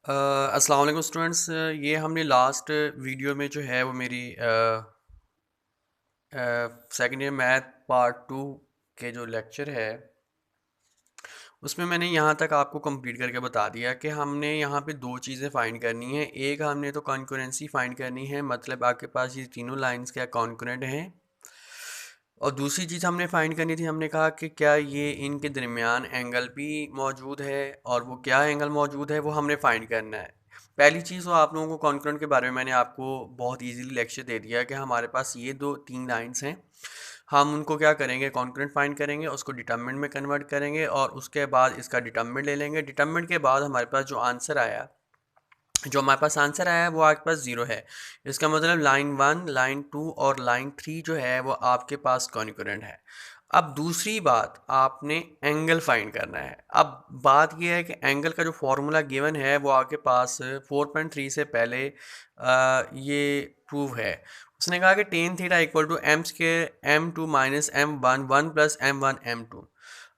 अस्सलाम वालेकुम स्टूडेंट्स। ये हमने लास्ट वीडियो में जो है वो मेरी सेकेंड ईयर मैथ पार्ट 2 के जो लेक्चर है उसमें मैंने यहाँ तक आपको कंप्लीट करके बता दिया कि हमने यहाँ पे दो चीज़ें फाइंड करनी है। एक हमने तो कॉन्करेंसी फाइंड करनी है, मतलब आपके पास ये तीनों लाइंस क्या कॉन्करेंट हैं। और दूसरी चीज़ हमने फाइंड करनी थी, हमने कहा कि क्या ये इनके दरमियान एंगल भी मौजूद है, और वो क्या एंगल मौजूद है वो हमने फाइंड करना है। पहली चीज़ तो आप लोगों को कॉन्करेंट के बारे में मैंने आपको बहुत इजीली लेक्चर दे दिया कि हमारे पास ये दो तीन लाइंस हैं, हम उनको क्या करेंगे, कॉन्करेंट फाइंड करेंगे, उसको डिटर्मिनेंट में कन्वर्ट करेंगे और उसके बाद इसका डिटर्मिनेंट ले लेंगे। डिटर्मिनेंट के बाद हमारे पास जो आंसर आया, जो हमारे पास आंसर आया है वो आपके पास ज़ीरो है। इसका मतलब लाइन वन, लाइन टू और लाइन थ्री जो है वो आपके पास कॉन्करेंट है। अब दूसरी बात, आपने एंगल फाइंड करना है। अब बात यह है कि एंगल का जो फॉर्मूला गिवन है वो आपके पास 4.3 से पहले ये प्रूव है। उसने कहा कि tan theta equal to m square m two minus M one one plus m one M two.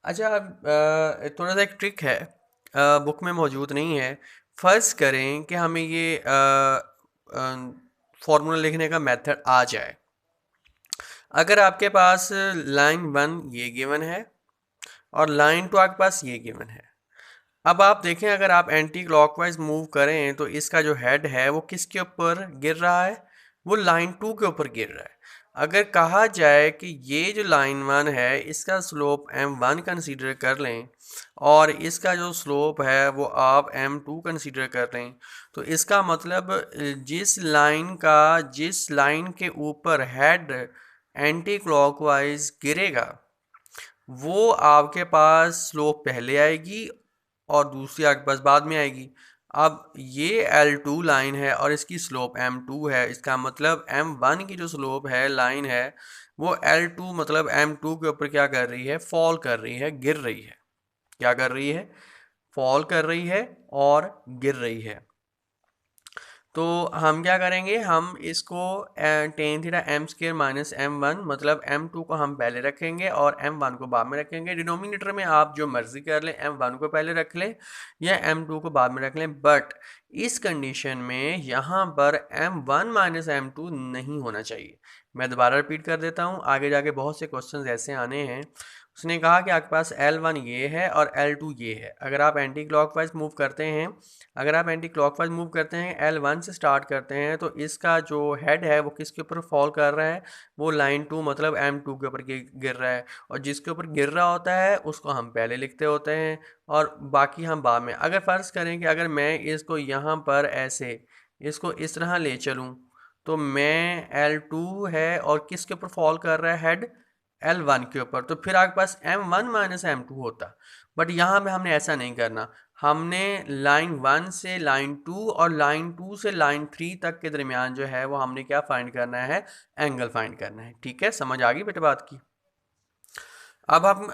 अच्छा, अब थोड़ा सा एक ट्रिक है, बुक में मौजूद नहीं है। फ़र्ज़ करें कि हमें ये फार्मूला लिखने का मेथड आ जाए। अगर आपके पास लाइन वन ये गिवन है और लाइन टू आपके पास ये गिवन है। अब आप देखें, अगर आप एंटी क्लॉकवाइज मूव करें तो इसका जो हेड है वो किसके ऊपर गिर रहा है, वो लाइन टू के ऊपर गिर रहा है। अगर कहा जाए कि ये जो लाइन वन है इसका स्लोप एम वन कंसीडर कर लें और इसका जो स्लोप है वो आप एम टू कंसीडर कर लें, तो इसका मतलब जिस लाइन के ऊपर हेड एंटी क्लॉकवाइज गिरेगा वो आपके पास स्लोप पहले आएगी और दूसरी आपके पास बाद में आएगी। अब ये L2 लाइन है और इसकी स्लोप M2 है, इसका मतलब M1 की जो स्लोप है लाइन है वो L2 मतलब M2 के ऊपर क्या कर रही है, फॉल कर रही है, गिर रही है। क्या कर रही है, फॉल कर रही है और गिर रही है। तो हम क्या करेंगे, हम इसको tan theta m square minus M one मतलब एम टू को हम पहले रखेंगे और एम वन को बाद में रखेंगे। डिनोमिनेटर में आप जो मर्ज़ी कर लें, एम वन को पहले रख लें या एम टू को बाद में रख लें, बट इस कंडीशन में यहाँ पर M one minus M two नहीं होना चाहिए। मैं दोबारा रिपीट कर देता हूँ, आगे जाके बहुत से क्वेश्चन ऐसे आने हैं। उसने कहा कि आपके पास L1 ये है और L2 ये है। अगर आप एंटी क्लॉकवाइज मूव करते हैं, L1 से स्टार्ट करते हैं तो इसका जो हेड है वो किसके ऊपर फॉल कर रहा है, वो लाइन टू मतलब M2 के ऊपर गिर रहा है। और जिसके ऊपर गिर रहा होता है उसको हम पहले लिखते होते हैं और बाकी हम बाद में। अगर फ़र्ज़ करें कि अगर मैं इसको यहाँ पर ऐसे इसको इस तरह ले चलूँ तो मैं L2 है और किसके ऊपर फॉल कर रहा है हेड, L1 के ऊपर, तो फिर आपके पास M1 माइनस M2 होता। बट यहाँ पे हमने ऐसा नहीं करना, हमने लाइन वन से लाइन टू और लाइन टू से लाइन थ्री तक के दरमियान जो है वो हमने क्या फाइंड करना है, एंगल फाइंड करना है। ठीक है, समझ आ गई बेटे बात की। अब हम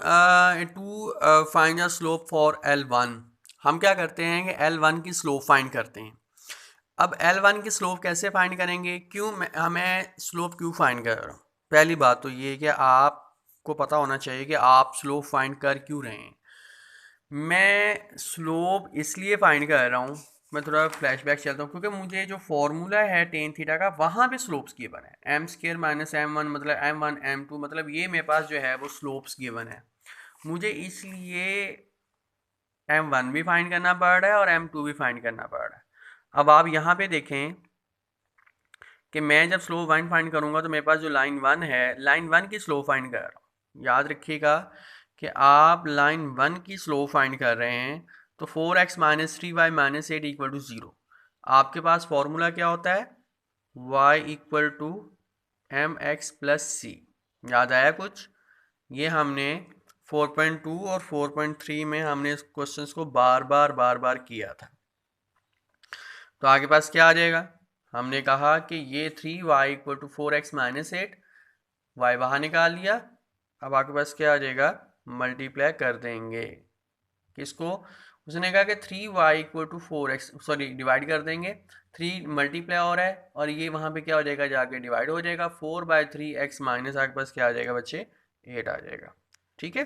to find the slope for L1, हम क्या करते हैं कि L1 की स्लोप फाइंड करते हैं। अब L1 की स्लोप कैसे फाइंड करेंगे, क्यों हमें स्लोप क्यों फाइंड कर रहा हूँ। पहली बात तो ये कि आपको पता होना चाहिए कि आप स्लोप फाइंड कर क्यों रहे हैं। मैं स्लोप इसलिए फाइंड कर रहा हूँ, मैं थोड़ा फ्लैशबैक चलता हूँ, क्योंकि मुझे जो फॉर्मूला है टेन थीटा का वहाँ पे स्लोप्स गिवन है। M square minus M one मतलब एम वन एम टू मतलब ये मेरे पास जो है वो स्लोप्स गिवन है। मुझे इसलिए एम वन भी फाइंड करना पड़ रहा है और एम टू भी फाइंड करना पड़ रहा है। अब आप यहाँ पे देखें कि मैं जब स्लोप वन फाइंड करूँगा तो मेरे पास जो लाइन वन है, लाइन वन की स्लोप फाइंड कर रहा हूँ। याद रखिएगा कि आप लाइन वन की स्लोप फाइंड कर रहे हैं तो 4x minus three y minus eight equal to zero. आपके पास फॉर्मूला क्या होता है, y equal to M X plus C. याद आया कुछ, ये हमने 4.2 और 4.3 में हमने इस क्वेश्चन को बार बार किया था। तो आगे पास क्या आ जाएगा, हमने कहा कि ये 3y equal to 4x minus eight, Y बाहर निकाल लिया। अब आपके पास क्या आ जाएगा, मल्टीप्लाई कर देंगे किसको, उसने कहा कि 3y equal to 4x, sorry divide कर देंगे, 3 मल्टीप्लाई हो रहा है और ये वहाँ पे क्या हो जाएगा, जाके डिवाइड हो जाएगा। 4/3x माइनस आपके पास क्या आ जाएगा बच्चे, 8 आ जाएगा। ठीक है,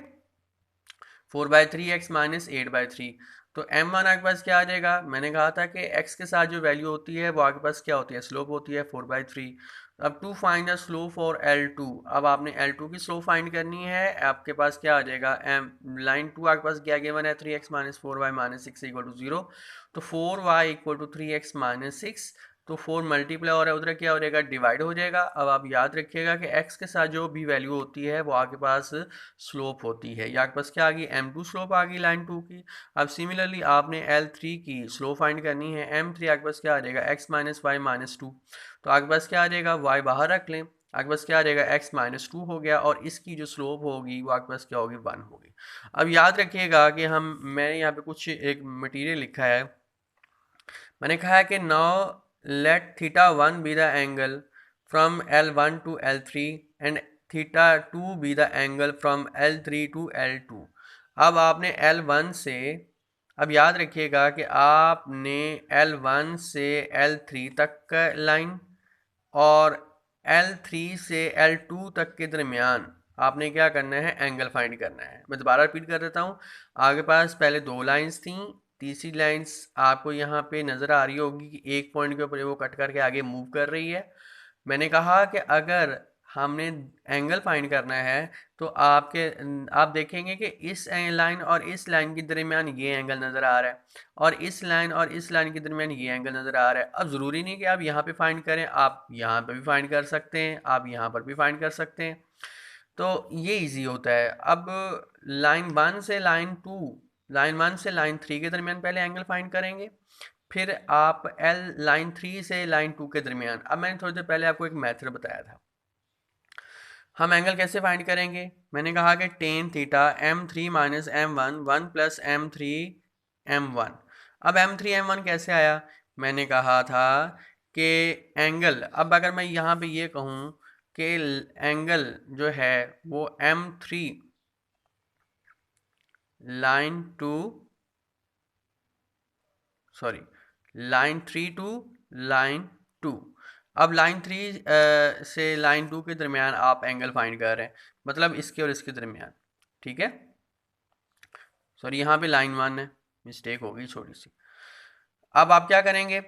4/3x माइनस 8/3। तो m1 आपके पास क्या आ जाएगा, मैंने कहा था कि x के साथ जो वैल्यू होती है वो आपके पास क्या होती है, स्लोप होती है 4/3। अब to find the slope for L2, अब आपने L2 की स्लोप फाइंड करनी है। आपके पास क्या आ जाएगा, लाइन 2 आपके पास क्या गिवन है, 3x minus 4y minus 6 equal to 0। तो 4y equal to 3x minus 6, तो 4 मल्टीप्लाई हो रहा है, उधर क्या हो जाएगा, डिवाइड हो जाएगा। अब आप याद रखिएगा कि x के साथ जो भी वैल्यू होती है वो आपके पास स्लोप होती है। या आपके पास क्या आ गई, m2 स्लोप आ गई लाइन 2 की। अब सिमिलरली आपने L3 की स्लोप फाइंड करनी है। m3 आपके पास क्या आ जाएगा, x माइनस वाई माइनस 2, तो आपके पास क्या आ जाएगा, y बाहर रख लें, आपके पास क्या आ जाएगा, x माइनस 2 हो गया, और इसकी जो स्लोप होगी वो आपके पास क्या होगी, 1 होगी। अब याद रखिएगा कि मैंने यहाँ पे कुछ एक मटेरियल लिखा है। मैंने कहा है कि now let theta 1 be the angle from L1 to L3 and theta 2 be the angle from L3 to L2। अब आपने L1 से, अब याद रखिएगा कि आपने L1 से L3 तक का लाइन और L3 से L2 तक के दरमियान आपने क्या करना है, एंगल फाइंड करना है। मैं दोबारा रिपीट कर देता हूँ। आगे पास पहले दो लाइंस थी, तीसरी लाइंस आपको यहाँ पे नज़र आ रही होगी कि एक पॉइंट के ऊपर वो कट करके आगे मूव कर रही है। मैंने कहा कि अगर हमने एंगल फाइंड करना है तो आप देखेंगे कि इस लाइन और इस लाइन के दरमियान ये एंगल नज़र आ रहा है, और इस लाइन और इस लाइन के दरमियान ये एंगल नज़र आ रहा है। अब ज़रूरी नहीं कि आप यहाँ पे फाइंड करें, आप यहाँ पे भी फाइंड कर सकते हैं, आप यहाँ पर भी फाइंड कर सकते हैं। तो ये इजी होता है। अब लाइन वन से लाइन टू, लाइन वन से लाइन थ्री के दरमियान पहले एंगल फाइंड करेंगे, फिर आप लाइन थ्री से लाइन टू के दरमियान। अब मैंने थोड़ी देर पहले आपको एक मेथड बताया था, हम एंगल कैसे फाइंड करेंगे। मैंने कहा कि tan theta m3 minus m1 1 plus m3 m1। अब m3 m1 कैसे आया, मैंने कहा था कि एंगल, अब अगर मैं यहाँ पे ये कहूँ कि एंगल जो है वो m3 line two, sorry, line 3 to line 2। अब लाइन 3 से लाइन 2 के दरमियान आप एंगल फाइंड कर रहे हैं, मतलब इसके और इसके दरमियान, ठीक है। सॉरी, यहाँ पे लाइन 1 है, मिस्टेक हो गई छोटी सी। अब आप क्या करेंगे,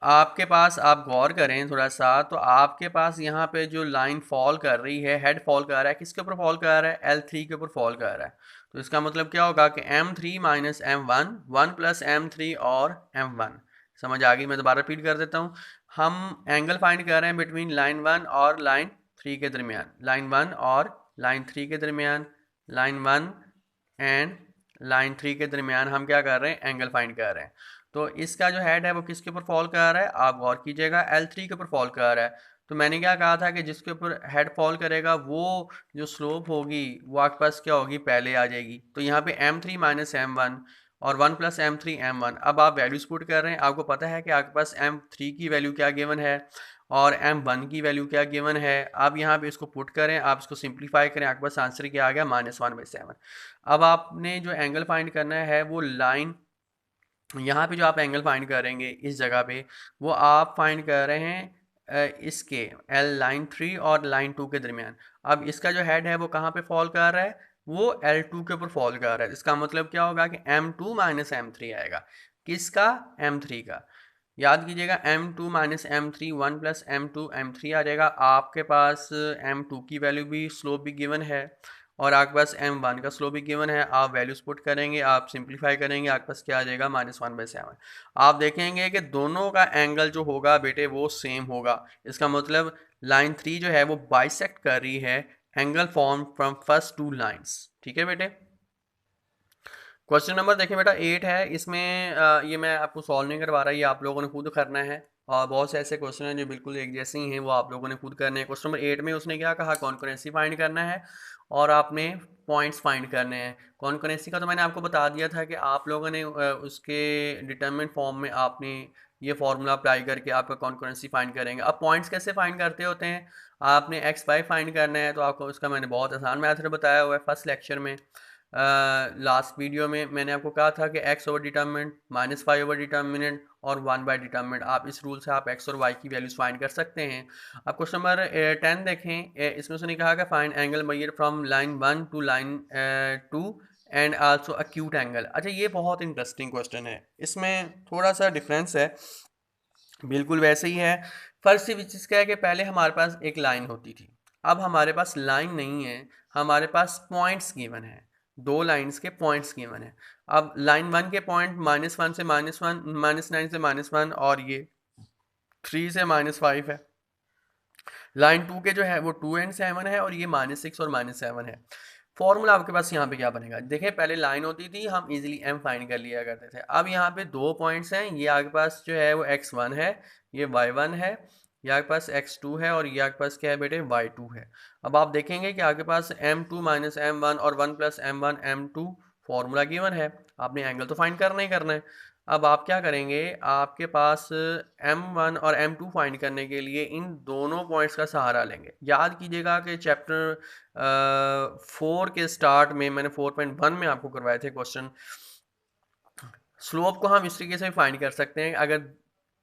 आपके पास, आप गौर करें थोड़ा सा, तो आपके पास यहाँ पे जो लाइन फॉल कर रही है, हेड फॉल कर रहा है, किसके ऊपर फॉल कर रहा है, L3 के ऊपर फॉल कर रहा है। तो इसका मतलब क्या होगा कि m3 minus m1 1 plus m3 और m1। समझ आ गई, मैं दोबारा रिपीट कर देता हूँ। हम एंगल फाइंड कर रहे हैं बिटवीन लाइन 1 और लाइन 3 के दरमियान, लाइन 1 और लाइन 3 के दरमियान, लाइन 1 एंड लाइन 3 के दरमियान हम क्या कर रहे हैं, एंगल फाइंड कर रहे हैं। तो इसका जो हेड है वो किसके ऊपर फॉल कर रहा है, आप गौर कीजिएगा, L3 के ऊपर फॉल कर रहा है। तो मैंने क्या कहा था कि जिसके ऊपर हेड फॉल करेगा वो जो स्लोप होगी वो आपके पास क्या होगी, पहले आ जाएगी। तो यहाँ पे m3 माइनस m1 और 1 प्लस m3 m1। अब आप वैल्यूज पुट कर रहे हैं, आपको पता है कि आपके पास m3 की वैल्यू क्या गिवन है और m1 की वैल्यू क्या गिवन है। आप यहाँ पे इसको पुट करें, आप इसको सिंप्लीफाई करें, आपके पास आंसर क्या आ गया, -1/7। अब आपने जो एंगल फाइंड करना है वो लाइन, यहाँ पे जो आप एंगल फाइंड करेंगे इस जगह पे, वो आप फाइंड कर रहे हैं इसके एल लाइन 3 और लाइन 2 के दरमियान। अब इसका जो हेड है वो कहाँ पे फॉल कर रहा है, वो L2 के ऊपर फॉल कर रहा है। इसका मतलब क्या होगा कि m2 माइनस m3 आएगा, किसका, m3 का। याद कीजिएगा, m2 minus m3 1 plus m2 m3 आ जाएगा। आपके पास m2 की वैल्यू भी, स्लोप भी गिवन है, और आपके पास m1 का स्लोप भी गिवन है। आप वैल्यूज पुट करेंगे, आप सिंप्लीफाई करेंगे, आपके पास क्या आ जाएगा, -1/7। आप देखेंगे कि दोनों का एंगल जो होगा बेटे वो सेम होगा। इसका मतलब लाइन 3 जो है वो बाइसेक्ट कर रही है angle form from first two lines, ठीक है बेटे। क्वेश्चन नंबर देखिए बेटा 8 है, इसमें ये मैं आपको सॉल्व नहीं करवा रहा, ये आप लोगों ने खुद करना है। और बहुत से ऐसे क्वेश्चन हैं जो बिल्कुल एक जैसे ही हैं, वो आप लोगों ने खुद करने हैं। क्वेश्चन नंबर 8 में उसने क्या कहा, कॉन्करेंसी फाइंड करना है और आपने पॉइंट्स फाइंड करने हैं। कॉन्करेंसी का तो मैंने आपको बता दिया था कि आप लोगों ने उसके डिटर्मिनेंट फॉर्म में आपने ये फार्मूला अप्लाई करके आपका कॉन्करेंसी फाइंड करेंगे। अब पॉइंट्स कैसे फाइंड करते होते हैं, आपने एक्स वाई फाइंड करना है, तो आपको उसका मैंने बहुत आसान मेथड बताया हुआ है फर्स्ट लेक्चर में। लास्ट वीडियो में मैंने आपको कहा था कि x over determinant minus Y over determinant और 1 बाय डिटर्मिनेंट, आप इस रूल से आप x और y की वैल्यूज फाइंड कर सकते हैं। अब क्वेश्चन नंबर 10 देखें, इसमें उसने कहा कि find angle measure from line 1 to line 2 and also acute angle. अच्छा, ये बहुत इंटरेस्टिंग क्वेश्चन है, इसमें थोड़ा सा डिफरेंस है। बिल्कुल वैसे ही है। फर्स्ट चीज़ क्या है कि पहले हमारे पास एक लाइन होती थी, अब हमारे पास लाइन नहीं है, हमारे पास पॉइंट्स गिवन है, दो लाइंस के पॉइंट्स गिवन है। अब लाइन वन के पॉइंट -1 से -1, -9 से -1, और ये 3 से -5 है। लाइन टू के जो है वो 2 एंड 7 है, और ये -6 और -7 है। फॉर्मूला आपके पास यहाँ पे क्या बनेगा, देखिए पहले लाइन होती थी, हम इजीली m फाइंड कर लिया करते थे। अब यहाँ पे दो पॉइंट्स हैं, ये आपके पास जो है वो x1 है, ये y1 है, ये आपके पास x2 है, और ये आपके पास क्या है बेटे, y2 है। अब आप देखेंगे कि आपके पास m2 - m1 और 1 + m1 m2 फॉर्मूला गिवन है, आपने एंगल तो फाइंड करना ही करना है। अब आप क्या करेंगे, आपके पास m1 और m2 फाइंड करने के लिए इन दोनों पॉइंट्स का सहारा लेंगे। याद कीजिएगा कि चैप्टर 4 के स्टार्ट में मैंने 4.1 में आपको करवाए थे क्वेश्चन। स्लोप को हम इस तरीके से फाइंड कर सकते हैं, अगर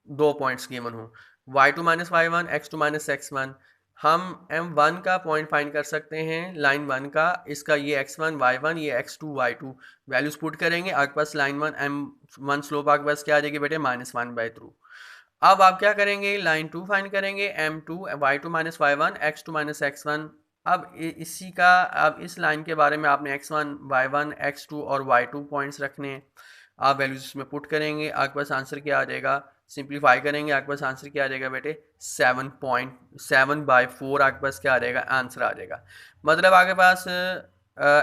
दो पॉइंट्स गिवन हो, y2 - y1, x2 - x1, हम m1 का पॉइंट फाइंड कर सकते हैं लाइन वन का, इसका ये x1 y1, ये x2 y2, वैल्यूज पुट करेंगे, आपके पास लाइन वन m1 स्लोप आपके पास क्या आ जाएगी बेटे, -1/2। अब आप क्या करेंगे, लाइन टू फाइंड करेंगे, m2 y2 - y1, x2 - x1। अब इसी का, अब इस लाइन के बारे में आपने x1 y1 x2 और y2 पॉइंट्स रखने हैं, आप वैल्यूज इसमें पुट करेंगे, आपके पास आंसर क्या आ जाएगा, सिंप्लीफाई करेंगे, आपके पास आंसर क्या आ जाएगा बेटे, 7.7/4 आपके पास क्या आ जाएगा, आंसर आ जाएगा। मतलब आपके पास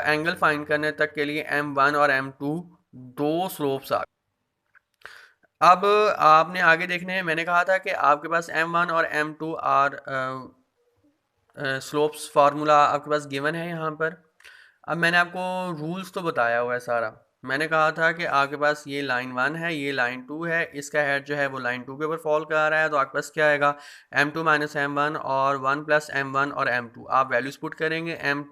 एंगल फाइंड करने तक के लिए m1 और m2 दो स्लोप्स आ। अब आपने आगे देखने हैं, मैंने कहा था कि आपके पास m1 और m2 आर स्लोप्स फार्मूला आपके पास गिवन है यहाँ पर। अब मैंने आपको रूल्स तो बताया हुआ है सारा। मैंने कहा था कि आपके पास ये लाइन वन है, ये लाइन टू है, इसका हेड जो है वो लाइन टू के ऊपर फॉल कर रहा है, तो आपके पास क्या आएगा, m2 - m1 और 1 + m1 और m2। आप वैल्यूज पुट करेंगे, m2